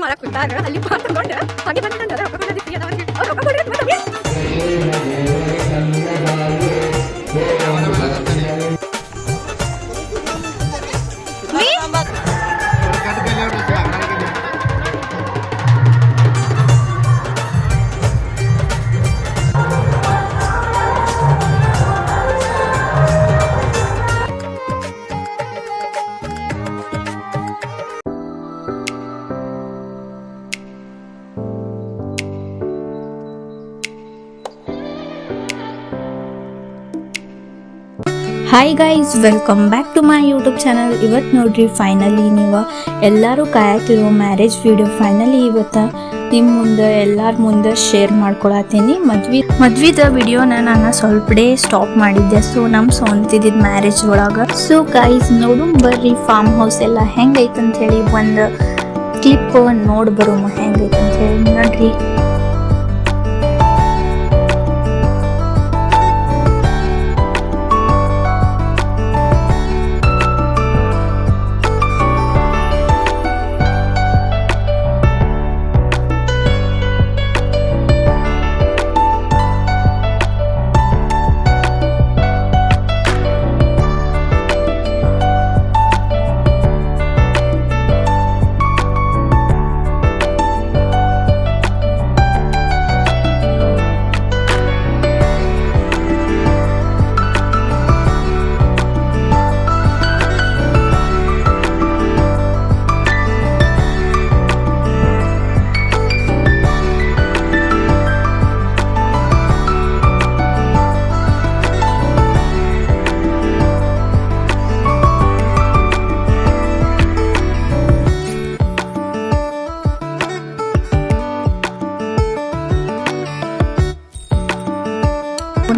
ಮಾಡಕ್ ಕುಂತಾರ ಅಲ್ಲಿ ಪಾಟ್ ತಗೊಂಡ ಹಾಗೆ ಬಂದ ರೊಕ್ಕ ಕೊಡೋದಿತ್ತು ಅವ್ರು ರೊಕ್ಕ ಕೊಡೋದು hi guys, welcome back to my YouTube channel. ಇವತ್ತು ನೋಡ್ರಿ ಫೈನಲಿ ನೀವು ಎಲ್ಲರೂ ಕಾಯತಿರೋ ಮ್ಯಾರೇಜ್ ವಿಡಿಯೋ ಫೈನಲಿ ಇವತ್ತು ನಿಮ್ಮ ಮುಂದೆ ಎಲ್ಲರ ಮುಂದೆ ಶೇರ್ ಮಾಡ್ಕೊಳತ್ತೀನಿ. ಮದ್ವಿದ ವಿಡಿಯೋನ ನಾನು ಸ್ವಲ್ಪ ಡೇ ಸ್ಟಾಪ್ ಮಾಡಿದ್ದೆ. ಸೊ ನಮ್ಮ ಸ್ವಂತಿದ್ದ ಮ್ಯಾರೇಜ್ ಒಳಗೆ. ಸೊ ಗೈಸ್ ನೋಡು ಬರ್ರಿ ಫಾರ್ಮ್ ಹೌಸ್ ಎಲ್ಲ ಹೆಂಗೈತಂತ ಹೇಳಿ ಒಂದು ಕ್ಲಿಪ್ ನೋಡಿ ಬರೋಮ ಹೆಂಗೈತಂತ ಹೇಳಿ ನೋಡ್ರಿ.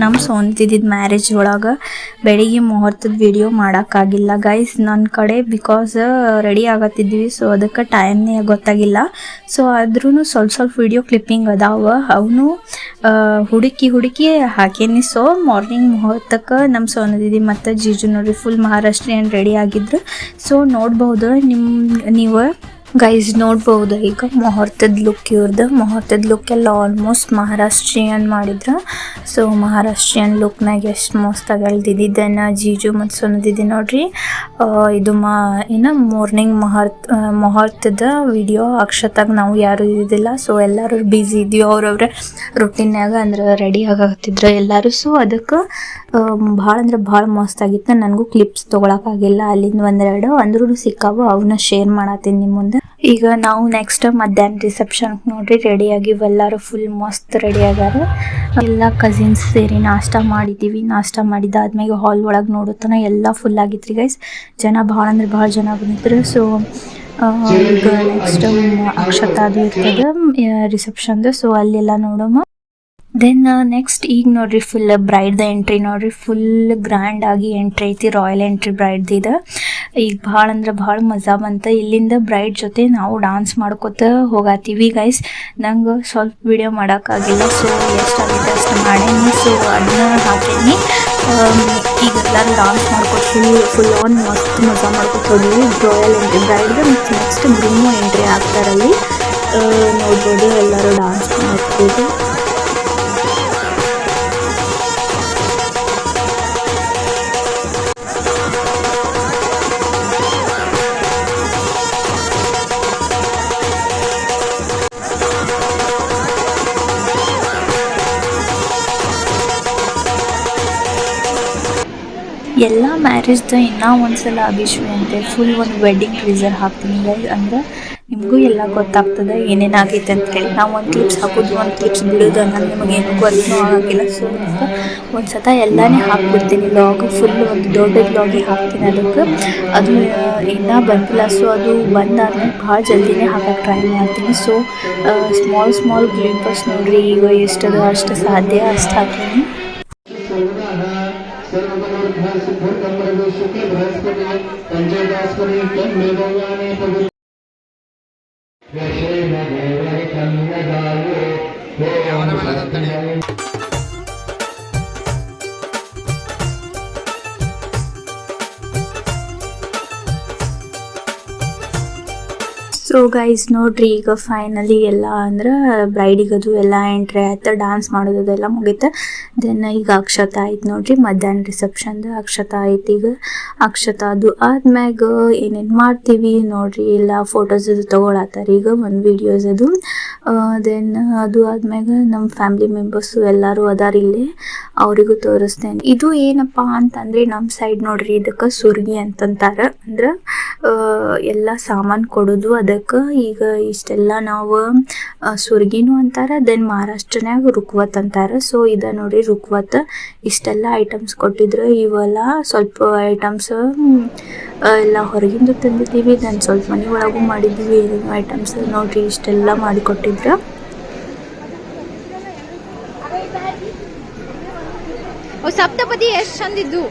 ನಮ್ಮ ಸ್ವಂತಿದ್ದ ಮ್ಯಾರೇಜ್ ಒಳಗೆ ಬೆಳಿಗ್ಗೆ ಮುಹೂರ್ತದ ವಿಡಿಯೋ ಮಾಡೋಕ್ಕಾಗಿಲ್ಲ ಗೈಸ್ ನನ್ನ ಕಡೆ, ಬಿಕಾಸ್ ರೆಡಿ ಆಗತ್ತಿದ್ವಿ. ಸೊ ಅದಕ್ಕೆ ಟೈಮ್ನೇ ಗೊತ್ತಾಗಿಲ್ಲ. ಸೊ ಆದ್ರೂ ಸ್ವಲ್ಪ ವಿಡಿಯೋ ಕ್ಲಿಪ್ಪಿಂಗ್ ಅದಾವ, ಅವನು ಹುಡುಕಿ ಹಾಕೇನಿ. ಸೊ ಮಾರ್ನಿಂಗ್ ಮುಹೂರ್ತಕ್ಕೆ ನಮ್ಮ ಸೋನದಿದಿ ಮತ್ತು ಜೀಜು ನೋಡ್ರಿ ಫುಲ್ ಮಹಾರಾಷ್ಟ್ರೀಯನ್ ರೆಡಿ ಆಗಿದ್ರು. ಸೊ ನೋಡ್ಬೋದು ನೀವು ಗೈಸ್ ನೋಡ್ಬೋದು ಈಗ ಮುಹೂರ್ತದ ಲುಕ್ ಇವ್ರದ್ದು. ಮುಹೂರ್ತದ ಲುಕ್ ಎಲ್ಲ ಆಲ್ಮೋಸ್ಟ್ ಮಹಾರಾಷ್ಟ್ರೀಯನ್ ಮಾಡಿದ್ರು. ಸೊ ಮಹಾರಾಷ್ಟ್ರೀಯನ್ ಲುಕ್ನಾಗ ಎಷ್ಟು ಮಸ್ತಾಗಿ ಎಳ್ದಿದ್ದನ್ನು ಜೀಜು ಮತ್ತು ಸೋನದಿದಿ ನೋಡ್ರಿ. ಇದು ಮಾರ್ನಿಂಗ್ ಮುಹೂರ್ತದ ವಿಡಿಯೋ. ಅಕ್ಷತಾಗ ನಾವು ಯಾರು ಇದ್ದಿದ್ದಿಲ್ಲ. ಸೊ ಎಲ್ಲರೂ ಬ್ಯುಸಿ ಇದ್ವಿ ಅವ್ರವ್ರ ರೊಟೀನ್ಯಾಗ, ಅಂದ್ರೆ ರೆಡಿ ಆಗತ್ತಿದ್ರು ಎಲ್ಲರೂ. ಸೊ ಅದಕ್ಕೆ ಭಾಳ ಅಂದ್ರೆ ಭಾಳ ಮಸ್ತಾಗಿತ್ತು. ನನಗೂ ಕ್ಲಿಪ್ಸ್ ತೊಗೊಳಕ್ಕಾಗಿಲ್ಲ ಅಲ್ಲಿಂದ ಒಂದೆರಡು, ಅಂದ್ರೂ ಸಿಕ್ಕಾವು, ಅವನ್ನ ಶೇರ್ ಮಾಡತ್ತೀನಿ ನಿಮ್ಮ ಮುಂದೆ. ಈಗ ನಾವು ನೆಕ್ಸ್ಟ್ ಮಧ್ಯಾಹ್ನ ರಿಸೆಪ್ಷನ್ ನೋಡ್ರಿ ರೆಡಿಯಾಗಿ ಎಲ್ಲರೂ ಫುಲ್ ಮಸ್ತ್ ರೆಡಿ ಆಗ್ಯಾರ. ಎಲ್ಲ ಕಸಿನ್ಸ್ ಸೇರಿ ನಾಷ್ಟ ಮಾಡಿದ್ದೀವಿ. ನಾಷ್ಟ ಮಾಡಿದ್ದಾದ್ಮೇಲೆ ಹಾಲ್ ಒಳಗೆ ನೋಡುತ್ತಾನ ಎಲ್ಲ ಫುಲ್ ಆಗಿತ್ರಿ ಗೈಸ್. ಜನ ಭಾಳ ಅಂದ್ರೆ ಭಾಳ ಜನ ಬಂದಿದ್ರು. ಸೊ ಈಗ ನೆಕ್ಸ್ಟ್ ಅಕ್ಷತಾದು ಇರ್ತದೆ ರಿಸೆಪ್ಷನ್ದು. ಸೊ ಅಲ್ಲೆಲ್ಲ ನೋಡೋಮ. ದೆನ್ ನೆಕ್ಸ್ಟ್ ಈಗ ನೋಡ್ರಿ ಫುಲ್ ಬ್ರೈಡ್ದ ಎಂಟ್ರಿ ನೋಡ್ರಿ, ಫುಲ್ ಗ್ರ್ಯಾಂಡ್ ಆಗಿ ಎಂಟ್ರಿ ಐತಿ. ರಾಯಲ್ ಎಂಟ್ರಿ ಬ್ರೈಡ್ದು ಇದು. ಈಗ ಭಾಳ ಅಂದ್ರೆ ಭಾಳ ಮಜಾ ಬಂತ. ಇಲ್ಲಿಂದ ಬ್ರೈಡ್ ಜೊತೆ ನಾವು ಡಾನ್ಸ್ ಮಾಡ್ಕೊತ ಹೋಗತ್ತೀವಿ ಗೈಸ್. ನಂಗೆ ಸ್ವಲ್ಪ ವಿಡಿಯೋ ಮಾಡೋಕ್ಕಾಗಿಲ್ಲ. ಸೊ ಎಷ್ಟಾಗಿದೆ ಅಷ್ಟು ಮಾಡೇನಿ. ಸೊ ಅದನ್ನ ಹಾಕೇನಿ. ಈಗ ಎಲ್ಲರೂ ಡಾನ್ಸ್ ಮಾಡ್ಕೊತ ಫುಲ್ ಆನ್ ಮಸ್ತ್ ಮಜಾ ಮಾಡ್ಕೊತ ಹೋದ್ವಿ ರಾಯಲ್ ಎಂಟ್ರಿ ಬ್ರೈಡ್ದು. ಮತ್ತು ನೆಕ್ಸ್ಟ್ ಗ್ರೂಮು ಎಂಟ್ರಿ ಆಗ್ತಾರಲ್ಲಿ ನೋಡ್ಬೋದು. ಎಲ್ಲರೂ ಡಾನ್ಸ್ ಮಾಡ್ಬೋದು. ಎಲ್ಲ ಮ್ಯಾರೇಜ್ದು ಇನ್ನೂ ಒಂದ್ಸಲ ಅಭಿಶ್ವೇ ಅಂತೆ ಫುಲ್ ಒಂದು ವೆಡ್ಡಿಂಗ್ ಟ್ರೀಸರ್ ಹಾಕ್ತೀನಿ ಗೈಸ್. ಅಂದ್ರೆ ನಿಮಗೂ ಎಲ್ಲ ಗೊತ್ತಾಗ್ತದೆ ಏನೇನಾಗೈತೆ ಅಂತೇಳಿ. ನಾವು ಒಂದು ಕ್ಲಿಪ್ಸ್ ಹಾಕೋದು ಒಂದು ಕ್ಲಿಪ್ಸ್ ಬಿಡೋದು ಅನ್ನೋದು ನಿಮಗೇನು ಗೊತ್ತೂ ಆಗಿಲ್ಲ. ಸೊ ಅದಕ್ಕೆ ಒಂದು ಸತ ಎಲ್ಲನೇ ಹಾಕ್ಬಿಡ್ತೀನಿ. ಲಾಗ್ ಫುಲ್ ಒಂದು ದೊಡ್ಡ ಲಾಗಿಗೆ ಹಾಕ್ತೀನಿ. ಅದಕ್ಕೆ ಅದು ಇನ್ನೂ ಬಂದಿಲ್ಲ. ಸೊ ಅದು ಬಂದಾದ್ಮೇಲೆ ಭಾಳ ಜಲ್ದಿನೇ ಹಾಕಕ್ಕೆ ಟ್ರೈ ಮಾಡ್ತೀನಿ. ಸೊ ಸ್ಮಾಲ್ ಗ್ಲಿಂಪಸ್ ನೋಡ್ರಿ ಈಗ ಎಷ್ಟದು ಅಷ್ಟು ಸಾಧ್ಯ ಅಷ್ಟು ಹಾಕ್ತೀನಿ. ಸೊ ಗೈಸ್ ನೋಡ್ರಿ, ಈಗ ಫೈನಲಿ ಎಲ್ಲ ಅಂದ್ರೆ ಬ್ರೈಡಿಗದು ಎಲ್ಲ ಎಂಟ್ರಿ ಆಯ್ತು, ಡ್ಯಾನ್ಸ್ ಮಾಡೋದೆಲ್ಲ ಮುಗೀತು. ದೆನ್ ಈಗ ಅಕ್ಷತ ಆಯ್ತು ನೋಡ್ರಿ, ಮಧ್ಯಾಹ್ನ ರಿಸೆಪ್ಷನ್ದು ಅಕ್ಷತ ಆಯ್ತು. ಈಗ ಅಕ್ಷತ ಅದು ಆದ್ಮ್ಯಾಗ ಏನೇನು ಮಾಡ್ತೀವಿ ನೋಡ್ರಿ, ಎಲ್ಲ ಫೋಟೋಸ್ ಅದು ತೊಗೊಳತ್ತಾರ ಈಗ ಒಂದು ವಿಡಿಯೋಸ್ ಅದು. ದೆನ್ ಅದು ಆದ್ಮ್ಯಾಗ ನಮ್ಮ ಫ್ಯಾಮಿಲಿ ಮೆಂಬರ್ಸು ಎಲ್ಲರೂ ಅದಾರ ಇಲ್ಲಿ, ಅವರಿಗೂ ತೋರಿಸ್ತೇನೆ. ಇದು ಏನಪ್ಪ ಅಂತಂದ್ರೆ ನಮ್ಮ ಸೈಡ್ ನೋಡ್ರಿ, ಇದಕ್ಕೆ ಸುರ್ಗಿ ಅಂತಂತಾರೆ. ಅಂದ್ರೆ ಎಲ್ಲ ಸಾಮಾನು ಕೊಡೋದು ಅದಕ್ಕೆ. ಈಗ ಇಷ್ಟೆಲ್ಲ ನಾವು ಸುರ್ಗಿನೂ ಅಂತಾರೆ, ದೆನ್ ಮಹಾರಾಷ್ಟ್ರನ್ಯಾಗ ರುಕ್ವತ್ ಅಂತಾರೆ. ಸೊ ಇದ ನೋಡ್ರಿ ರುಕ್ವತ್, ಇಷ್ಟೆಲ್ಲ ಐಟಮ್ಸ್ ಕೊಟ್ಟಿದ್ರು. ಇವೆಲ್ಲ ಸ್ವಲ್ಪ ಐಟಮ್ಸ್ ಎಲ್ಲ ಹೊರಗಿಂದ ತಂದಿದ್ದೀವಿ, ದೆನ್ ಸ್ವಲ್ಪ ಮನೆ ಒಳಗೂ ಮಾಡಿದ್ದೀವಿ. ಏನೇನು ಐಟಮ್ಸ್ ನೋಡ್ರಿ, ಇಷ್ಟೆಲ್ಲ ಮಾಡಿಕೊಟ್ಟಿದ್ರು. ಸಪ್ತಪದಿ ಎಷ್ಟು ಚಂದಿದ್ದು,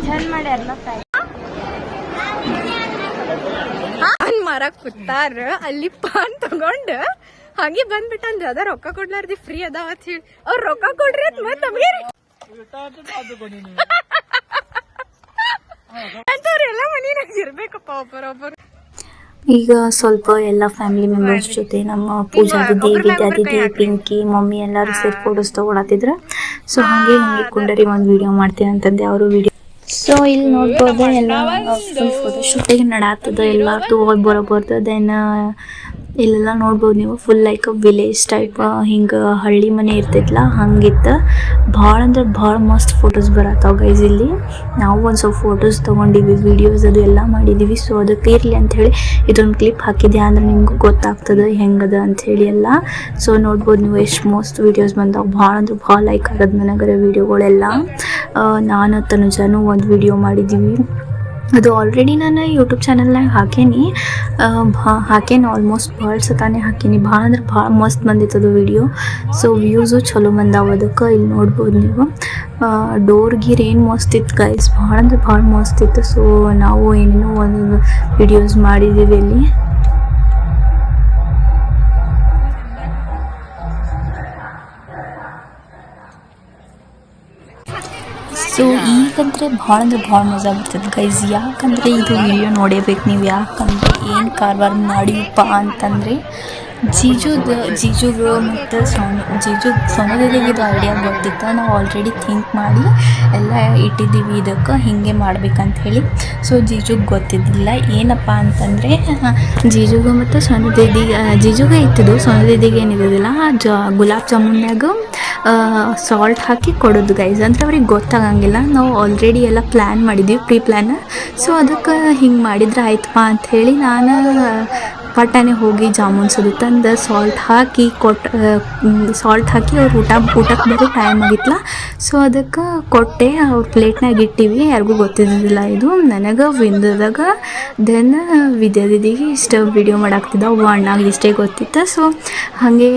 ಚಂದ ಮಾಡ್ಯಾರಲ್ಲ. ಮಾರಕ್ ಕೂತಾರ ಅಲ್ಲಿ ಪಾನ್ ತಗೊಂಡ್ ಹಂಗೆ ಬಂದ್ಬಿಟ್ಟಂದ. ಅದ ರೊಕ್ಕ ಕೊಡ್ಲಾರ್ದಿ ಫ್ರೀ ಅದಾವ ಅಂತ ಹೇಳಿ ಅವ್ರ ರೊಕ್ಕ ಕೊಡ್ರಿ ಅಂತ ಮತ್ ನಮ್ಗೆ ಅಂತವ್ರೆಲ್ಲ ಮನಿನಾಗ ಇರ್ಬೇಕಪ್ಪ ಒಬ್ಬರೊಬ್ಬರು. ಈಗ ಸ್ವಲ್ಪ ಎಲ್ಲ ಫ್ಯಾಮಿಲಿ ಮೆಂಬರ್ಸ್ ಜೊತೆ ನಮ್ಮ ಪೂಜಾ ದಿದಿ, ವಿದ್ಯಾ ದಿದಿ, ಪಿಂಕಿ, ಮಮ್ಮಿ ಎಲ್ಲರೂ ಸೇರಿ ಫೋಟೋಸ್ ತಗೊಳತ್ತಿದ್ರ. ಸೊ ಹಂಗೆ ಕುಂಡರಿ ಒಂದು ವಿಡಿಯೋ ಮಾಡ್ತೀನಿ ಅಂತಂದೆ ಅವರು ವಿಡಿಯೋ. ಸೊ ಇಲ್ಲಿ ನೋಡ್ಬೋದು ಎಲ್ಲ ಫುಲ್ ಫೋಟೋ ಶೂಟಿಂಗ್ ನಡಾತದ, ಎಲ್ಲಾರ್ದು ಹೋಗಿ ಬರೋಬಾರ್ದು. ದೆನ್ ಇಲ್ಲೆಲ್ಲ ನೋಡ್ಬೋದು ನೀವು, ಫುಲ್ ಲೈಕ್ ವಿಲೇಜ್ ಟೈಪ್, ಹಿಂಗೆ ಹಳ್ಳಿ ಮನೆ ಇರ್ತೈತಲ್ಲ ಹಂಗಿತ್ತು. ಭಾಳ ಅಂದ್ರೆ ಭಾಳ ಮಸ್ತ್ ಫೋಟೋಸ್ ಬರತ್ತಾವ ಗೈಸ್ ಇಲ್ಲಿ. ನಾವು ಒಂದು ಸ್ವಲ್ಪ ಫೋಟೋಸ್ ತೊಗೊಂಡಿವಿ, ವಿಡಿಯೋಸ್ ಅದು ಎಲ್ಲ ಮಾಡಿದ್ದೀವಿ. ಸೊ ಅದಕ್ಕೆ ಇರಲಿ ಅಂಥೇಳಿ ಇದೊಂದು ಕ್ಲಿಪ್ ಹಾಕಿದ್ದೆ, ಅಂದ್ರೆ ನಿಮ್ಗೆ ಗೊತ್ತಾಗ್ತದೆ ಹೆಂಗದ ಅಂಥೇಳಿ ಎಲ್ಲ. ಸೊ ನೋಡ್ಬೋದು ನೀವು ಎಷ್ಟು ಮಸ್ತ್ ವೀಡಿಯೋಸ್ ಬಂದಾವ. ಭಾಳ ಅಂದ್ರೆ ಭಾಳ ಲೈಕ್ ಆಗೋದು ನನಗರ ವೀಡಿಯೋಗಳೆಲ್ಲ. ನಾನು ತನುಜಾನು ಒಂದು ವಿಡಿಯೋ ಮಾಡಿದ್ದೀವಿ, ಅದು ಆಲ್ರೆಡಿ ನಾನು ಯೂಟ್ಯೂಬ್ ಚಾನಲ್ನಾಗ ಹಾಕೇನಿ ಆಲ್ಮೋಸ್ಟ್ ಭಾಳ ಸತಾನೆ ಹಾಕೀನಿ. ಭಾಳ ಅಂದ್ರೆ ಭಾಳ ಮಸ್ತ್ ಬಂದಿತ್ತದು ವಿಡಿಯೋ. ಸೊ ವ್ಯೂಸು ಚಲೋ ಬಂದಾವ ಅದಕ್ಕೆ. ಇಲ್ಲಿ ನೋಡ್ಬೋದು ನೀವು, ಡೋರ್ ಗೀರ್ ಏನು ಮಸ್ತ್ ಇತ್ತು ಗೈಸ್, ಭಾಳ ಅಂದ್ರೆ ಭಾಳ ಮಸ್ತ್ ಇತ್ತು. ಸೊ ನಾವು ಏನೇನೋ ಒಂದು ವಿಡಿಯೋಸ್ ಮಾಡಿದ್ದೀವಿ ಇಲ್ಲಿ. ಸೊ ಈಗಂದ್ರೆ ಭಾಳ ಅಂದ್ರೆ ಭಾಳ ಮಜಾ ಬರ್ತದೆ ಗೈಸ್. ಯಾಕಂದರೆ ಇದು ವಿಡಿಯೋ ನೋಡೇಬೇಕು ನೀವು. ಯಾಕಂದರೆ ಏನು ಕಾರ್ಬಾರ ಮಾಡಿಯಪ್ಪ ಅಂತಂದರೆ ಜೀಜುಗೆ ಮತ್ತು ಸೋನುದಿಗೆ ಇದು ಐಡಿಯಾ ಗೊತ್ತಿತ್ತು. ನಾವು ಆಲ್ರೆಡಿ ಥಿಂಕ್ ಮಾಡಿ ಎಲ್ಲ ಇಟ್ಟಿದ್ದೀವಿ, ಇದಕ್ಕೆ ಹೀಗೆ ಮಾಡ್ಬೇಕಂತ ಹೇಳಿ. ಸೊ ಜೀಜುಗೆ ಗೊತ್ತಿದ್ದಿಲ್ಲ. ಏನಪ್ಪ ಅಂತಂದರೆ ಜೀಜುಗೆ ಮತ್ತು ಜೀಜುಗೆ ಇತ್ತಿದ್ದು, ಸೋನುದಿಗೆ ಏನಿರೋದಿಲ್ಲ ಗುಲಾಬ್ ಜಾಮೂನ್ಯಾಗ ಸಾಲ್ಟ್ ಹಾಕಿ ಕೊಡೋದು ಗೈಸ್. ಅಂದರೆ ಅವ್ರಿಗೆ ಗೊತ್ತಾಗಂಗಿಲ್ಲ. ನಾವು ಆಲ್ರೆಡಿ ಎಲ್ಲ ಪ್ಲ್ಯಾನ್ ಮಾಡಿದ್ವಿ, ಪ್ರೀ ಪ್ಲ್ಯಾನ್. ಸೊ ಅದಕ್ಕೆ ಹಿಂಗೆ ಮಾಡಿದ್ರೆ ಆಯ್ತಪ್ಪ ಅಂಥೇಳಿ ನಾನು ಪಟ್ಟನೆ ಹೋಗಿ ಜಾಮೂನ್ಸದು ತಂದು ಸಾಲ್ಟ್ ಹಾಕಿ ಅವ್ರು ಊಟಕ್ಕೆ ಬರೋ ಟೈಮ್ ಆಗಿತ್ತಲ್ಲ. ಸೊ ಅದಕ್ಕೆ ಕೊಟ್ಟೆ, ಅವ್ರ ಪ್ಲೇಟ್ನಾಗ ಇಟ್ಟಿವಿ. ಯಾರಿಗೂ ಗೊತ್ತಿದ್ದಿಲ್ಲ ಇದು, ನನಗೆ ವಿಂದದಾಗ. ದೆನ್ ವಿದ್ಯಾ ದಿದಿಗೆ ಇಷ್ಟ ವಿಡಿಯೋ ಮಾಡಾಕ್ತಿದ್ದ, ಅವು ಅಣ್ಣಾಗ ಇಷ್ಟೇ ಗೊತ್ತಿತ್ತು. ಸೊ ಹಾಗೆ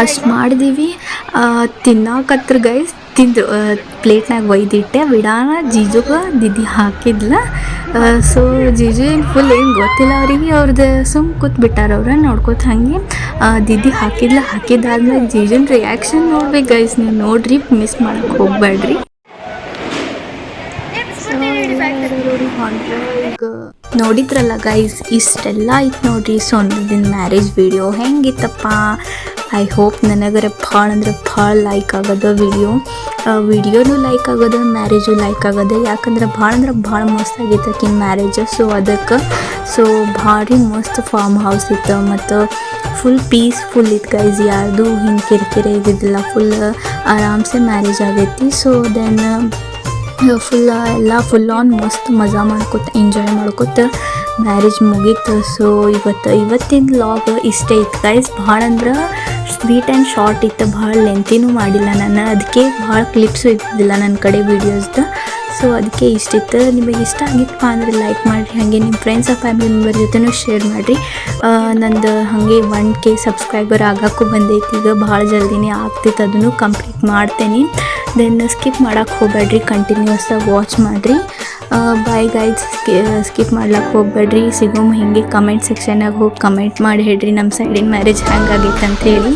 ಅಷ್ಟು ಮಾಡಿದೀವಿ. ತಿನ್ನಾಕತ್ರ ಗೈಸ್ ತಿಂದು ಪ್ಲೇಟ್ನಾಗ ಒಯ್ದಿಟ್ಟೆ, ಬಿಡಾನ ಜೀಜುಗೆ ದಿದಿ ಹಾಕಿದ್ಲ. ಸೊ ಜೀಜು ಏನು ಫುಲ್ ಏನು ಗೊತ್ತಿಲ್ಲ ಅವರಿಗೆ, ಅವ್ರದ್ದು ಸುಮ್ಮ ಕೂತ್ಬಿಟ್ಟಾರ ಅವ್ರ ನೋಡ್ಕೋತ. ಹಾಗೆ ದಿದಿ ಹಾಕಿದ್ದಾದ್ಮೇಲೆ ಜೀಜುನ ರಿಯಾಕ್ಷನ್ ನೋಡ್ಬೇಕು ಗೈಸ್, ನೀವು ನೋಡ್ರಿ, ಮಿಸ್ ಮಾಡಕ್ಕೆ ಹೋಗ್ಬೇಡ್ರಿ. ನೋಡಿದ್ರಲ್ಲ ಗೈಸ್, ಇಷ್ಟೆಲ್ಲ ಆಯ್ತು ನೋಡ್ರಿ ಸೋನುದಿನ ಮ್ಯಾರೇಜ್ ವಿಡಿಯೋ. ಹೆಂಗಿತ್ತಪ್ಪ? ಐ ಹೋಪ್ ನನಗರ ಭಾಳ ಅಂದ್ರೆ ಭಾಳ ಲೈಕ್ ಆಗೋದು ವಿಡಿಯೋನು ಲೈಕ್ ಆಗೋದು, ಮ್ಯಾರೇಜು ಲೈಕ್ ಆಗೋದು. ಯಾಕಂದ್ರೆ ಭಾಳ ಅಂದ್ರೆ ಭಾಳ ಮಸ್ತ್ ಆಗೈತೆ ಆಕಿನ ಮ್ಯಾರೇಜ್. ಸೊ ಅದಕ್ಕೆ ಭಾರಿ ಮಸ್ತ್ ಫಾರ್ಮ್ ಹೌಸ್ ಇತ್ತು, ಮತ್ತು ಫುಲ್ ಪೀಸ್ಫುಲ್ ಇತ್ತು ಗೈಸ್. ಯಾರ್ದು ಹಿಂಗೆ ಕಿರಿಕಿರಿ ಇದ್ದಿದ್ದಿಲ್ಲ, ಫುಲ್ ಆರಾಮ್ಸೆ ಮ್ಯಾರೇಜ್ ಆಗೈತಿ. ಸೊ ದೆನ್ ಫುಲ್ ಆನ್ ಮಸ್ತ್ ಮಜಾ ಮಾಡ್ಕೊತ ಎಂಜಾಯ್ ಮಾಡ್ಕೊತ ಮ್ಯಾರೇಜ್ ಮುಗೀತು. ಸೊ ಇವತ್ತಿನ ವ್ಲಾಗ್ ಇಷ್ಟೇ ಇತ್ತು ಗೈಸ್. ಭಾಳ ಅಂದ್ರೆ ಸ್ವೀಟ್ ಆ್ಯಂಡ್ ಶಾರ್ಟ್ ಇತ್ತು, ಭಾಳ ಲೆಂತಿನೂ ಮಾಡಿಲ್ಲ ನಾನು. ಅದಕ್ಕೆ ಭಾಳ ಕ್ಲಿಪ್ಸು ಇದ್ದಿದ್ದಿಲ್ಲ ನನ್ನ ಕಡೆ ವೀಡಿಯೋಸ್ದು. ಸೊ ಅದಕ್ಕೆ ಇಷ್ಟಿತ್ತು. ನಿಮಗೆ ಇಷ್ಟ ಆಗಿತ್ತಪ್ಪ ಅಂದರೆ ಲೈಕ್ ಮಾಡಿರಿ, ಹಾಗೆ ನಿಮ್ಮ ಫ್ರೆಂಡ್ಸ್ ಫ್ಯಾಮಿಲಿ ಮೆಂಬರ್ ಜೊತೆನೂ ಶೇರ್ ಮಾಡಿರಿ. ನಂದು ಹಾಗೆ 1K ಸಬ್ಸ್ಕ್ರೈಬರ್ ಆಗೋಕ್ಕೂ ಬಂದೈತಿ. ಈಗ ಭಾಳ ಜಲ್ದಿನೇ ಆಗ್ತೈತೆ, ಅದನ್ನು ಕಂಪ್ಲೀಟ್ ಮಾಡ್ತೇನೆ. ದೆನ್ ಸ್ಕಿಪ್ ಮಾಡೋಕ್ಕೆ ಹೋಗ್ಬೇಡ್ರಿ, ಕಂಟಿನ್ಯೂಸಾಗಿ ವಾಚ್ ಮಾಡಿರಿ. ಬಾಯ್ ಗೈಸ್, ಸ್ಕಿಪ್ ಮಾಡ್ಲಿಕ್ಕೆ ಹೋಗ್ಬೇಡ್ರಿ. ಸಿಗೋಮ್ ಹಿಂಗೆ ಕಮೆಂಟ್ ಸೆಕ್ಷನ್ನಾಗ ಹೋಗಿ ಕಮೆಂಟ್ ಮಾಡಿ ಹೇಳ್ರಿ ನಮ್ಮ ಸೈಡಿನ ಮ್ಯಾರೇಜ್ ಹೆಂಗಾಗೈತೆ ಅಂತ ಹೇಳಿ.